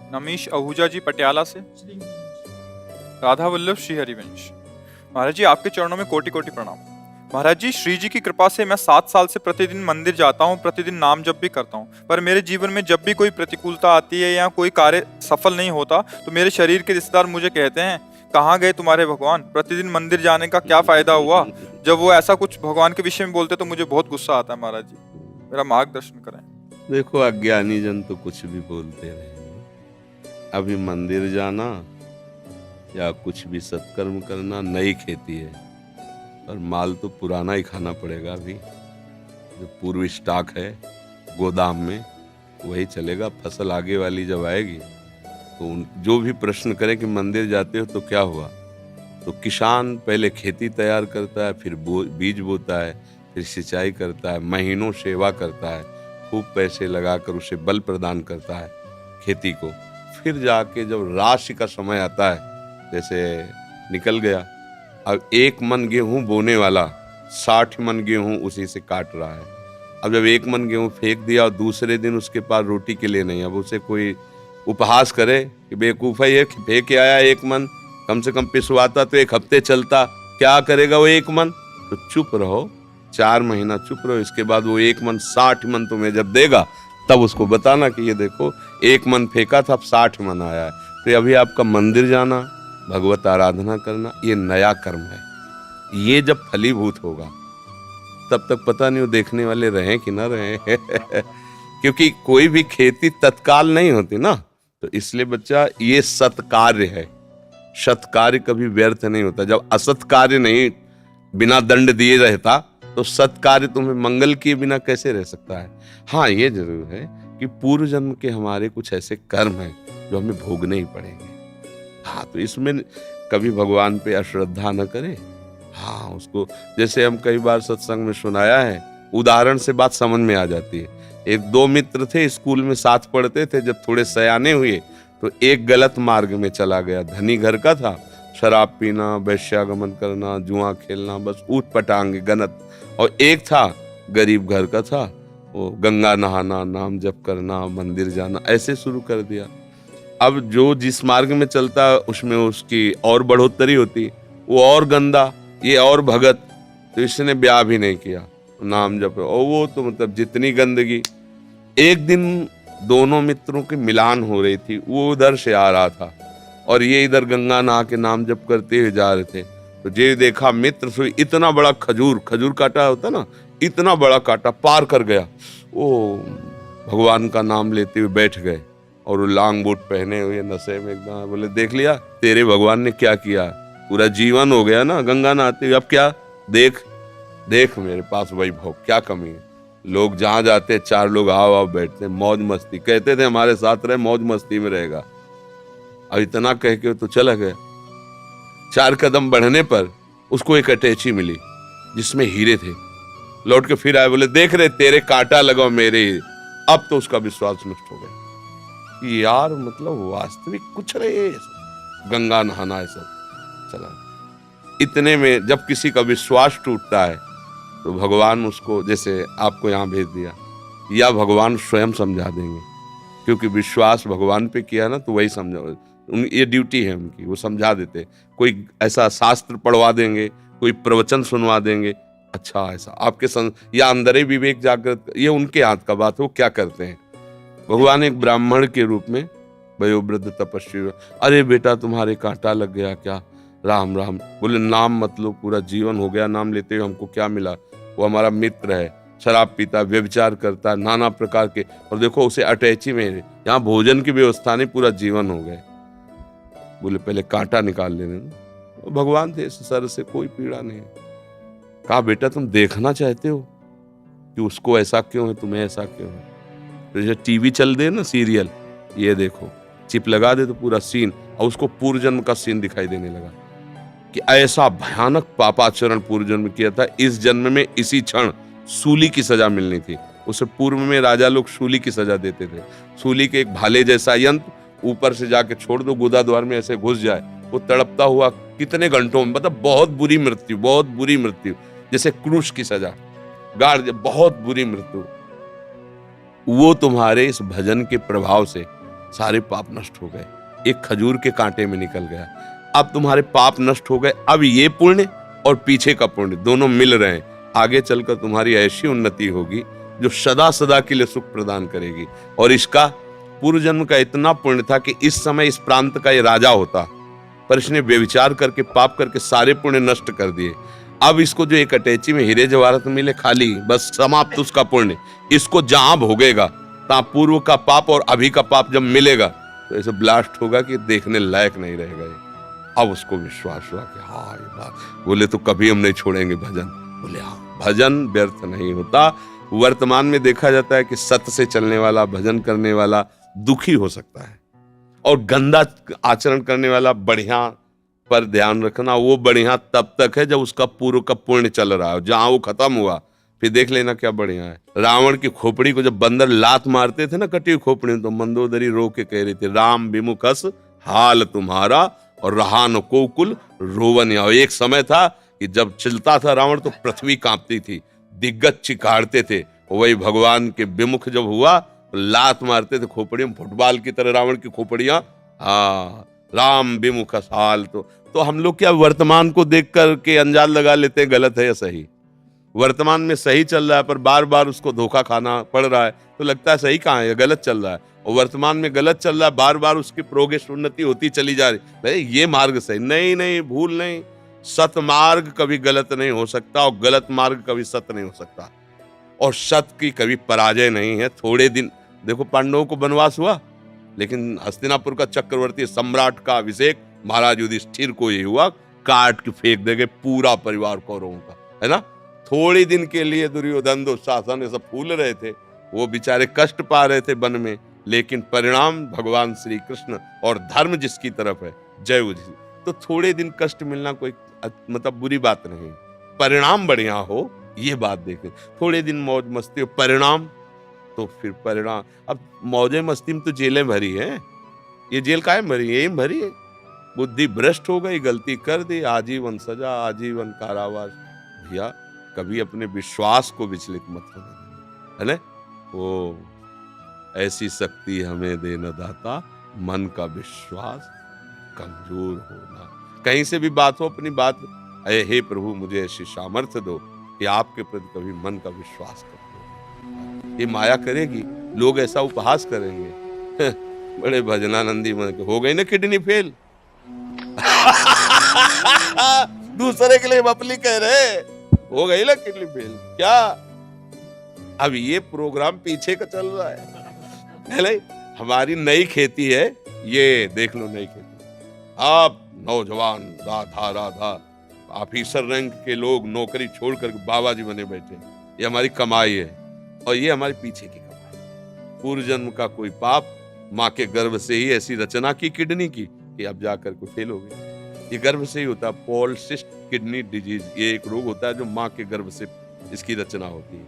नमीश आहूजा जी पटियाला से। राधा वल्लभ श्री हरिवंश। महाराज जी, आपके चरणों में कोटि कोटि प्रणाम। महाराज जी, श्री जी की कृपा से मैं 7 साल से प्रतिदिन मंदिर जाता हूँ, प्रतिदिन नाम जप भी करता हूँ, पर मेरे जीवन में जब भी कोई प्रतिकूलता आती है या कोई कार्य सफल नहीं होता तो मेरे शरीर के रिश्तेदार मुझे कहते हैं, कहाँ गए तुम्हारे भगवान, प्रतिदिन मंदिर जाने का क्या फायदा हुआ। जब वो ऐसा कुछ भगवान के विषय में बोलते तो मुझे बहुत गुस्सा आता है। महाराज जी, मेरा मार्गदर्शन करें। देखो, अज्ञानी जन तो कुछ भी बोलते रहेंगे। अभी मंदिर जाना या कुछ भी सत्कर्म करना नई खेती है, और माल तो पुराना ही खाना पड़ेगा। अभी जो पूर्व स्टॉक है गोदाम में वही चलेगा। फसल आगे वाली जब आएगी तो जो भी प्रश्न करें कि मंदिर जाते हो तो क्या हुआ, तो किसान पहले खेती तैयार करता है, फिर बीज बोता है, फिर सिंचाई करता है, महीनों सेवा करता है, खूब पैसे लगाकर उसे बल प्रदान करता है खेती को। फिर जाके जब राशि का समय आता है, जैसे निकल गया, अब 1 मन गेहूं बोने वाला 60 मन गेहूं उसी से काट रहा है। अब जब 1 मन गेहूं फेंक दिया और दूसरे दिन उसके पास रोटी के लिए नहीं, अब उसे कोई उपहास करे कि बेवकूफ़ है ये, फेंक के आया 1 मन, कम से कम पिसवाता तो 1 हफ्ते चलता, क्या करेगा वो 1 मन। तो चुप रहो, 4 महीना चुप रहो, इसके बाद वो 1 मन 60 मन तुम्हें जब देगा तब उसको बताना कि ये देखो 1 मन फेंका था, अब 60 मन आया है। तो अभी आपका मंदिर जाना, भगवत आराधना करना, ये नया कर्म है। ये जब फलीभूत होगा तब तक पता नहीं वो देखने वाले रहें कि ना रहें क्योंकि कोई भी खेती तत्काल नहीं होती ना। तो इसलिए बच्चा, ये सत्कार्य है। सत्कार्य कभी व्यर्थ नहीं होता। जब असत्कार्य नहीं बिना दंड दिए रहता तो सत्कार्य तुम्हें मंगल किए बिना कैसे रह सकता है। हाँ, ये जरूर है कि पूर्व जन्म के हमारे कुछ ऐसे कर्म हैं जो हमें भोगने ही पड़ेंगे। हाँ, तो इसमें कभी भगवान पे अश्रद्धा न करे। हाँ, उसको जैसे हम कई बार सत्संग में सुनाया है, उदाहरण से बात समझ में आ जाती है। 1-2 मित्र थे, स्कूल में साथ पढ़ते थे। जब थोड़े सयाने हुए तो एक गलत मार्ग में चला गया। धनी घर का था, शराब पीना, वैश्यागमन करना, जुआ खेलना, बस ऊट पटांग गनत। और एक था गरीब घर का था, वो गंगा नहाना, नाम जप करना, मंदिर जाना, ऐसे शुरू कर दिया। अब जो जिस मार्ग में चलता उसमें उसकी और बढ़ोतरी होती, वो और गंदा, ये और भगत। तो इसने ब्याह भी नहीं किया, नाम जप, और वो तो मतलब जितनी गंदगी। एक दिन दोनों मित्रों की मिलान हो रही थी, वो उधर से आ रहा था और ये इधर गंगा नहा के नाम जप करते हुए जा रहे थे। तो जे देखा मित्र से इतना बड़ा खजूर काटा होता ना, इतना बड़ा काटा पार कर गया। वो भगवान का नाम लेते हुए बैठ गए और वो लांग बूट पहने हुए नशे में एकदम। बोले, देख लिया तेरे भगवान ने क्या किया, पूरा जीवन हो गया ना गंगा नहाते हुए, अब क्या, देख मेरे पास वैभव, क्या कमी है। लोग जहाँ जाते हैं 4 लोग आओ बैठते, मौज मस्ती, कहते थे हमारे साथ रहे, मौज मस्ती में रहेगा। अब इतना कह के तो चला गया। 4 कदम बढ़ने पर उसको एक अटैची मिली जिसमें हीरे थे। लौट के फिर आए, बोले, देख रहे तेरे कांटा लगाओ मेरे। अब तो उसका विश्वास नष्ट हो गया। यार मतलब वास्तविक कुछ रहे, गंगा नहाना है सब चला। इतने में जब किसी का विश्वास टूटता है तो भगवान उसको, जैसे आपको यहाँ भेज दिया, या भगवान स्वयं समझा देंगे, क्योंकि विश्वास भगवान पे किया ना तो वही समझा, ये ड्यूटी है उनकी, वो समझा देते। कोई ऐसा शास्त्र पढ़वा देंगे, कोई प्रवचन सुनवा देंगे, अच्छा ऐसा आपके या अंदर ही विवेक जागृत, ये उनके हाथ का बात है, वो क्या करते हैं। भगवान एक ब्राह्मण के रूप में वयोवृद्ध तपस्वी, अरे बेटा तुम्हारे कांटा लग गया क्या, राम राम। बोले, नाम मत लो, पूरा जीवन हो गया नाम लेते हुए, हमको क्या मिला। वो हमारा मित्र है, शराब पीता, व्यभिचार करता है, नाना प्रकार के, और देखो उसे अटैची में यहाँ भोजन की व्यवस्था नहीं, पूरा जीवन हो गए। बोले, पहले कांटा निकाल लेने। भगवान थे, सर से कोई पीड़ा नहीं। कहा, बेटा तुम देखना चाहते हो कि उसको ऐसा क्यों है, तुम्हें ऐसा क्यों है। तो जैसे टीवी चल दे ना सीरियल, ये देखो, चिप लगा दे तो पूरा सीन, और उसको पूर्व जन्म का सीन दिखाई देने लगा कि ऐसा भयानक पापाचरण पूर्व जन्म किया था, इस जन्म में इसी क्षण सूली की सजा मिलनी थी। उससे पूर्व में राजा लोग सूली की सजा देते थे। सूली के एक भाले जैसा यंत्र, ऊपर से जाके छोड़ दो, गुदा द्वार में ऐसे घुस जाए, वो तड़पता हुआ कितने घंटों में, मतलब बहुत बुरी मृत्यु, जैसे क्रूश की सजा, गाड़, बहुत बुरी मृत्यु। वो तुम्हारे इस भजन के प्रभाव से सारे पाप नष्ट हो गए, एक खजूर के कांटे में निकल गया। अब तुम्हारे पाप नष्ट हो गए, अब ये पुण्य और पीछे का पुण्य दोनों मिल रहे हैं। आगे चलकर तुम्हारी ऐसी उन्नति होगी जो सदा सदा के लिए सुख प्रदान करेगी। और इसका पूर्व जन्म का इतना पुण्य था कि इस समय इस प्रांत का ये राजा होता, पर इसने व्यभिचार करके पाप करके सारे पुण्य नष्ट कर दिए। अब इसको जो एक अटैची में हीरे जवाहरात मिले खाली, बस समाप्त उसका पुण्य। इसको जहां भोगेगा तहां पूर्व का पाप और अभी का पाप जब मिलेगा तो ऐसे ब्लास्ट होगा कि देखने लायक नहीं रहेगा ये। अब उसको विश्वास हुआ कि हाँ ये बात, बोले तो कभी हम नहीं छोड़ेंगे भजन। बोले हाँ, भजन व्यर्थ नहीं होता। वर्तमान में देखा जाता है कि सत्य से चलने वाला, भजन करने वाला दुखी हो सकता है, और गंदा आचरण करने वाला बढ़िया पर ध्यान रखना, वो बढ़िया तब तक है जब उसका पूर्व का पुण्य चल रहा है। जहां वो खत्म हुआ फिर देख लेना क्या बढ़िया है। रावण की खोपड़ी को जब बंदर लात मारते थे ना, कटी हुई खोपड़ी में, तो मंदोदरी रो के कह रही थी, राम विमुखस हाल तुम्हारा और रहा न कोकुल रोवन। एक समय था कि जब चलता था रावण तो पृथ्वी कांपती थी, दिग्गज चिकाड़ते थे। वही भगवान के विमुख जब हुआ तो लात मारते थे खोपड़ी में, फुटबॉल की तरह रावण की खोपड़ियां। हाँ, राम विमुख हाल। तो हम लोग क्या वर्तमान को देख कर के अंजाद लगा लेते हैं गलत है या सही। वर्तमान में सही चल रहा है पर बार बार उसको धोखा खाना पड़ रहा है, तो लगता है सही कहाँ है, गलत चल रहा है। और वर्तमान में गलत चल रहा है, बार बार उसकी प्रोग्रेस उन्नति होती चली जा रही, ये मार्ग सही नहीं, नहीं भूल नहीं। सत मार्ग कभी गलत नहीं हो सकता और गलत मार्ग कभी सत्य नहीं हो सकता, और सत्य की कभी पराजय नहीं है। थोड़े दिन देखो, पांडवों को वनवास हुआ, लेकिन हस्तिनापुर का चक्रवर्ती सम्राट का अभिषेक महाराज युधिष्ठिर को ही हुआ, काट के फेंक देंगे पूरा परिवार कौरवों का, है ना। थोड़ी दिन के लिए दुर्योधन दुशासन ये सब फूल रहे थे, वो बेचारे कष्ट पा रहे थे वन में, लेकिन परिणाम भगवान श्री कृष्ण और धर्म जिसकी तरफ है, जय उसी। तो थोड़े दिन कष्ट मिलना कोई मतलब बुरी बात नहीं, परिणाम बढ़िया हो ये बात देखें। थोड़े दिन मौज मस्ती हो, परिणाम तो फिर परिणाम। अब मौजे मस्ती में तो जेलें भरी हैं, ये जेल काहे भरी है, यही भरी है। बुद्धि भ्रष्ट हो गई, गलती कर दी, आजीवन सजा, आजीवन कारावास। भैया कभी अपने विश्वास को विचलित मत होने, है ना। वो ऐसी शक्ति हमें देना दाता, मन का विश्वास कमजोर होना। कहीं से भी बात हो, अपनी बात, हे प्रभु मुझे ऐसी सामर्थ्य दो कि आपके प्रति कभी मन का विश्वास कर। ये माया करेगी, लोग ऐसा उपहास करेंगे, बड़े भजनानंदी मन के हो गई ना किडनी फेल। दूसरे के लिए बपली कह रहे, हो गई ना किडनी फेल क्या। अब ये प्रोग्राम पीछे का चल रहा है। हमारी नई खेती है, ये देख लो नई खेती। आप नौजवान राधा राधा ऑफिसर रैंक के लोग नौकरी छोड़कर बाबा जी बने बैठे, ये हमारी कमाई है, और ये हमारे पीछे की कमाई। पूर्व जन्म का कोई पाप, माँ के गर्भ से ही ऐसी रचना की किडनी की कि अब जाकर के फेल हो गई। ये गर्भ से ही होता है, पॉलिसिस्टिक किडनी डिजीज, ये एक रोग होता है जो माँ के गर्भ से इसकी रचना होती है।